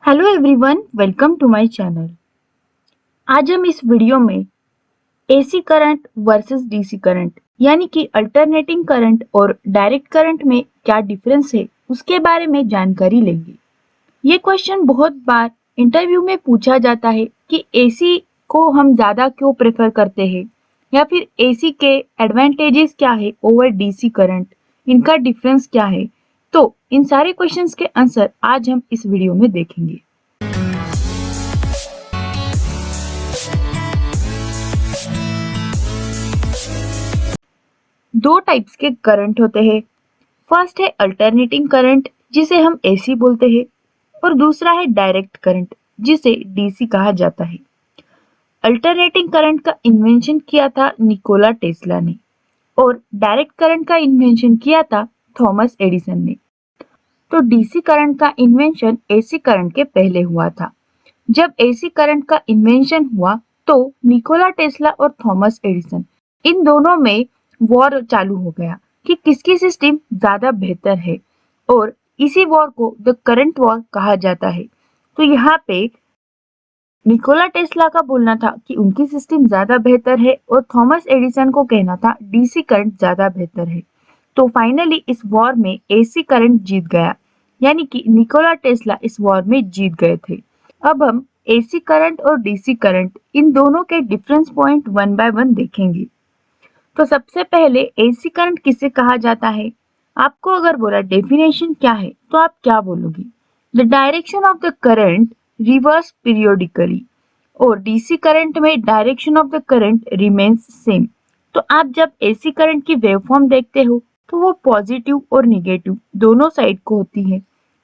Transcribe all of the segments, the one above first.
Hello everyone, welcome to my channel. आज हम इस वीडियो में AC current versus DC current यानी कि अल्टरनेटिंग करंट और डायरेक्ट करंट में क्या डिफरेंस है उसके बारे में जानकारी लेंगे। ये क्वेश्चन बहुत बार इंटरव्यू में पूछा जाता है कि एसी को हम ज़्यादा क्यों प्रेफर करते हैं या फिर एसी के एडवांटेजेस क्या है ओवर डीसी करंट, इनका डिफरेंस क्या है। तो इन सारे क्वेश्चंस के आंसर आज हम इस वीडियो में देखेंगे। दो टाइप्स के करंट होते हैं। फर्स्ट है अल्टरनेटिंग करंट जिसे हम एसी बोलते हैं और दूसरा है डायरेक्ट करंट जिसे डीसी कहा जाता है। अल्टरनेटिंग करंट का इन्वेंशन किया था निकोला टेस्ला ने और डायरेक्ट करंट का इन्वेंशन किया था थॉमस एडिसन ने। तो डीसी करंट का इन्वेंशन एसी करंट के पहले हुआ था। जब एसी करंट का इन्वेंशन हुआ तो निकोला टेस्ला और थॉमस एडिसन इन दोनों में वॉर चालू हो गया कि किसकी सिस्टम ज्यादा बेहतर है और इसी वॉर को द करंट वॉर कहा जाता है। तो यहाँ पे निकोला टेस्ला का बोलना था कि उनकी सिस्टम ज्यादा बेहतर है और थॉमस एडिसन को कहना था डीसी करंट ज्यादा बेहतर है। तो फाइनली इस वॉर में एसी करंट जीत गया, यानी कि निकोला टेस्ला इस वॉर में जीत गए थे। अब हम एसी करंट और डीसी करंट इन दोनों के difference point one by one देखेंगे। तो सबसे पहले एसी करंट किसे कहा जाता है? आपको अगर बोला डेफिनेशन क्या है तो आप क्या बोलोगे? The direction of the current reverse periodically और डीसी करंट में direction of the current remains same. तो आप जब एसी करंट की वेवफॉर्म देखते हो तो वो पॉजिटिव और निगेटिव दोनों साइड को होती है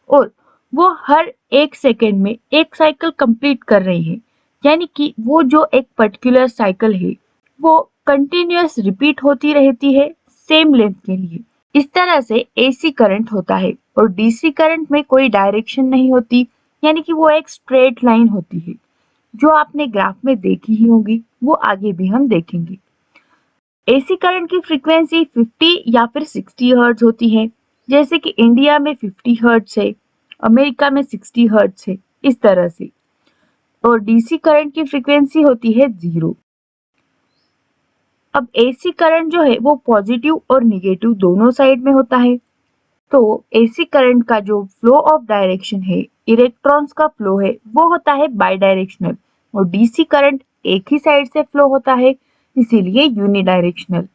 और वो हर एक सेकेंड में एक साइकिल कंप्लीट कर रही है, यानी कि वो जो एक पर्टिकुलर साइकिल है वो कंटिन्यूअस रिपीट होती रहती है सेम लेंथ के लिए। इस तरह से एसी करंट होता है और डीसी करंट में कोई डायरेक्शन नहीं होती, यानी कि वो एक स्ट्रेट लाइन होती है जो आपने ग्राफ में देखी ही होगी, वो आगे भी हम देखेंगे। एसी करंट की फ्रीक्वेंसी 50 या फिर 60 हर्ट्ज होती है, जैसे कि इंडिया में 50 हर्ट्ज है, अमेरिका में 60 हर्ट्ज है, इस तरह से। और डीसी करंट की फ्रीक्वेंसी होती है 0। अब एसी करंट जो है वो पॉजिटिव और निगेटिव दोनों साइड में होता है। तो एसी करंट का जो फ्लो ऑफ डायरेक्शन है, इलेक्ट्रॉन्स का फ्लो है, वो होता है बाई डायरेक्शनल और डीसी करंट एक ही साइड से फ्लो होता है, इसीलिए यूनिडायरेक्शनल।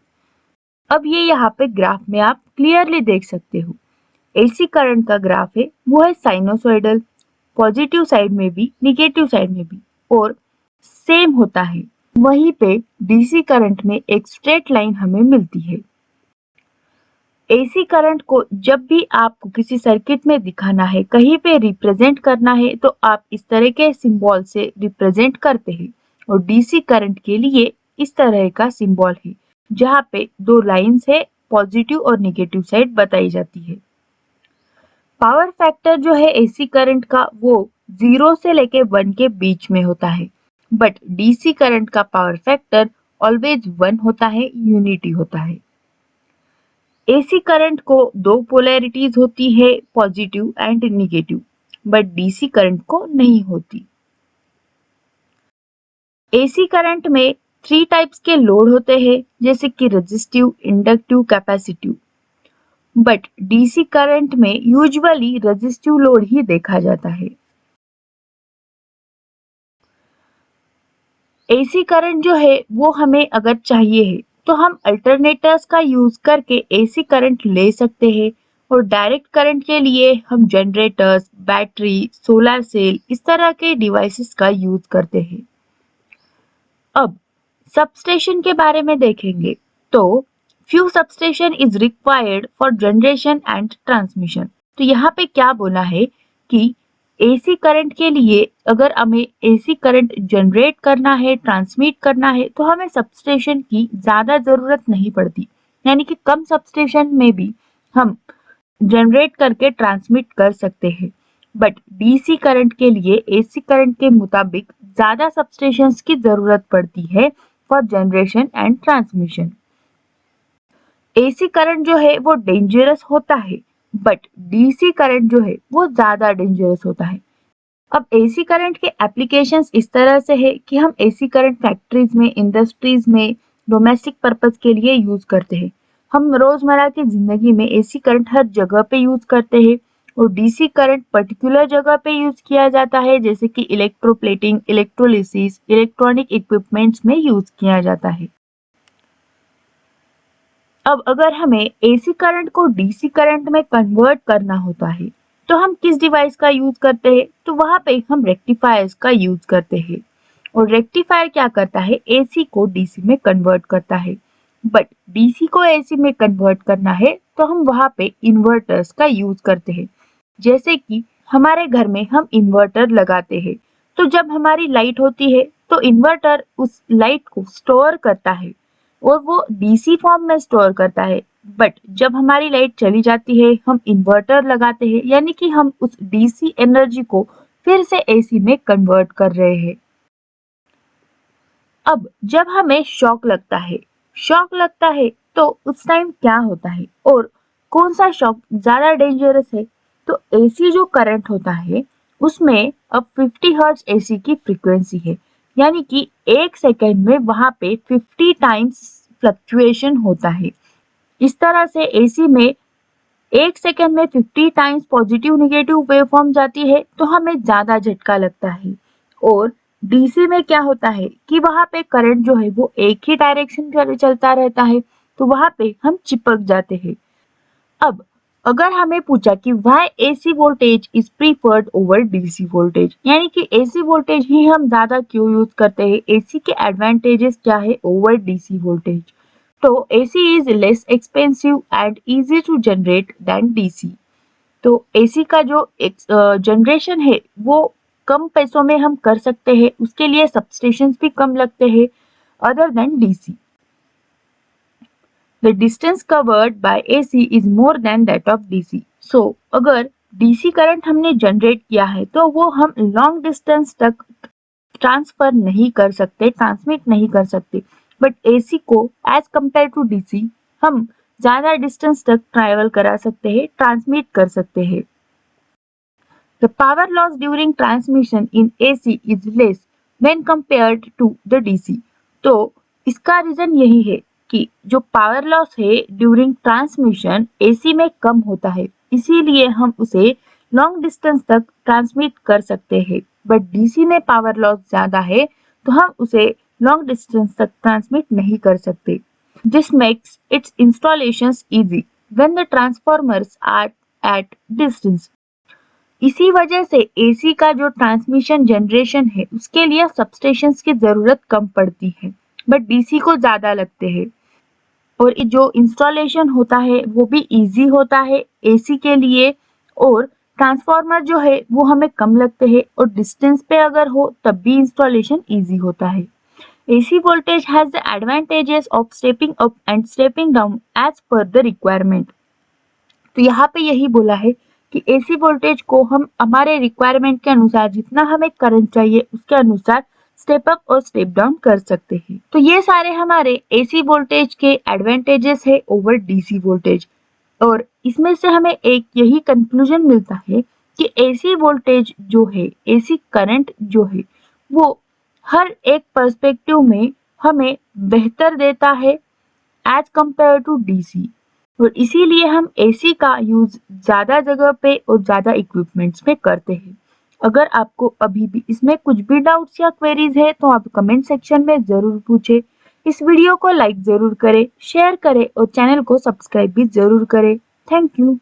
अब ये यहाँ पे ग्राफ में आप क्लियरली देख सकते हो। एसी करंट का ग्राफ है वो है साइनोसॉइडल, पॉजिटिव साइड में भी निगेटिव साइड में भी और सेम होता है। वहीं पे डीसी करंट में एक स्ट्रेट लाइन हमें मिलती है। एसी करंट को जब भी आपको किसी सर्किट में दिखाना है, कहीं पे रिप्रेजेंट करना है, तो आप इस तरह के सिंबल से रिप्रेजेंट करते हैं और डीसी करंट के लिए इस तरह का सिंबल है जहाँ पे दो लाइंस है, पॉजिटिव और नेगेटिव साइड बताई जाती है। पावर फैक्टर जो है एसी करंट का वो 0 से लेके 1 के बीच में होता है, बट डीसी करंट का पावर फैक्टर ऑलवेज 1 होता है, यूनिटी होता है। एसी करंट को दो पोलैरिटीज होती है, positive and negative, but DC current को नहीं होती। एसी करंट में 3 टाइप्स के लोड होते हैं, जैसे कि resistive, inductive, capacitive, but DC current में यूजुअली रेजिस्टिव लोड ही देखा जाता है। एसी करंट जो है वो हमें अगर चाहिए है तो हम अल्टरनेटर्स का यूज करके एसी करंट ले सकते हैं और डायरेक्ट करंट के लिए हम जनरेटर्स, बैटरी, सोलर सेल इस तरह के डिवाइसेस का यूज करते हैं। अब सबस्टेशन के बारे में देखेंगे तो few substation is required for generation and transmission. तो यहाँ पे क्या बोला है कि एसी करंट के लिए अगर हमें एसी करंट जनरेट करना है, ट्रांसमिट करना है, तो हमें सबस्टेशन की ज्यादा जरूरत नहीं पड़ती, यानी कि कम सबस्टेशन में भी हम जनरेट करके ट्रांसमिट कर सकते हैं। बट डीसी करंट के लिए एसी करंट के मुताबिक ज्यादा सबस्टेशंस की जरूरत पड़ती है for generation and transmission. AC current जो है वो डेंजरस होता है, बट डीसी करंट जो है वो ज्यादा डेंजरस होता है। अब एसी करंट के एप्लीकेशंस इस तरह से है कि हम एसी करंट फैक्ट्रीज में, इंडस्ट्रीज में, डोमेस्टिक पर्पस के लिए यूज करते हैं। हम रोजमर्रा की जिंदगी में एसी करंट हर जगह पे यूज करते हैं और डीसी करंट पर्टिकुलर जगह पे यूज किया जाता है, जैसे कि इलेक्ट्रोप्लेटिंग, इलेक्ट्रोलिसिस, इलेक्ट्रॉनिक इक्विपमेंट्स में यूज किया जाता है। अब अगर हमें एसी करंट को डीसी करंट में कन्वर्ट करना होता है तो हम किस डिवाइस का यूज करते हैं? तो वहां पे हम रेक्टिफायर्स का यूज करते हैं। और रेक्टिफायर क्या करता है? एसी को डीसी में कन्वर्ट करता है। बट डीसी को एसी में कन्वर्ट करना है तो हम वहां पे इन्वर्टर्स का यूज करते हैं। जैसे कि हमारे घर में हम इन्वर्टर लगाते हैं, तो जब हमारी लाइट होती है तो इन्वर्टर उस लाइट को स्टोर करता है और वो डीसी फॉर्म में स्टोर करता है। बट जब हमारी लाइट चली जाती है, हम इन्वर्टर लगाते हैं, यानी कि हम उस डीसी एनर्जी को फिर से एसी में कन्वर्ट कर रहे हैं। अब जब हमें शॉक लगता है तो उस टाइम क्या होता है और कौन सा शॉक ज्यादा डेंजरस है? तो एसी जो करंट होता है उसमें अब 50 हर्ट्ज एसी की फ्रीक्वेंसी है, यानी कि एक सेकेंड में वहां पे 50 टाइम्स फ्लक्चुएशन होता है। इस तरह से एसी में एक सेकेंड में 50 टाइम्स पॉजिटिव नेगेटिव वेवफॉर्म जाती है तो हमें ज्यादा झटका लगता है। और डीसी में क्या होता है कि वहां पे करंट जो है वो एक ही डायरेक्शन में चलता रहता है, तो वहां पे हम चिपक जाते हैं। अब अगर हमें पूछा कि why AC voltage is preferred over DC voltage, यानी कि एसी वोल्टेज ही हम ज्यादा क्यों यूज करते हैं, एसी के एडवांटेजेस क्या है ओवर डीसी वोल्टेज? तो AC is less expensive and easy to generate than DC। तो AC का जो जनरेशन है वो कम पैसों में हम कर सकते हैं, उसके लिए सबस्टेशंस भी कम लगते हैं other than DC। The distance covered by AC is more than that of DC। So अगर DC करंट हमने जनरेट किया है तो वो हम लॉन्ग डिस्टेंस तक ट्रांसफर नहीं कर सकते, ट्रांसमिट नहीं कर सकते। बट एसी को एज कंपेयर टू डीसी हम ज्यादा डिस्टेंस तक ट्रैवल करा सकते हैं, ट्रांसमिट कर सकते हैं। The power loss during transmission in AC is less when compared to the DC. तो इसका रीजन यही है कि जो पावर लॉस है ड्यूरिंग ट्रांसमिशन एसी में कम होता है, इसीलिए हम उसे लॉन्ग डिस्टेंस तक ट्रांसमिट कर सकते हैं। बट डीसी में पावर लॉस ज्यादा है तो हम उसे लॉन्ग डिस्टेंस तक ट्रांसमिट नहीं कर सकते। This makes its installations easy when the transformers are at distance. इसी वजह से एसी का जो ट्रांसमिशन जनरेशन है उसके लिए सबस्टेशंस की जरूरत कम पड़ती है, बट डीसी को ज्यादा लगते हैं। और जो इंस्टॉलेशन होता है वो भी इजी होता है एसी के लिए, और ट्रांसफार्मर जो है वो हमें कम लगते हैं और डिस्टेंस पे अगर हो तब भी इंस्टॉलेशन इजी होता है। AC voltage has the advantages of stepping up and stepping down as per the requirement। तो यहाँ पे यही बोला है कि एसी वोल्टेज को हम हमारे रिक्वायरमेंट के अनुसार, जितना हमें करंट चाहिए उसके अनुसार स्टेप अप और स्टेप डाउन कर सकते हैं। तो ये सारे हमारे एसी वोल्टेज के एडवांटेजेस है ओवर डीसी वोल्टेज। और इसमें से हमें एक यही कंक्लूजन मिलता है कि एसी वोल्टेज जो है, एसी करंट जो है वो हर एक पर्सपेक्टिव में हमें बेहतर देता है एज कंपेयर टू डीसी। और इसीलिए हम एसी का यूज ज्यादा जगह पे और ज्यादा इक्विपमेंट्स में करते हैं। अगर आपको अभी भी इसमें कुछ भी डाउट्स या क्वेरीज है तो आप कमेंट सेक्शन में जरूर पूछे। इस वीडियो को लाइक जरूर करें, शेयर करें और चैनल को सब्सक्राइब भी जरूर करें। Thank you.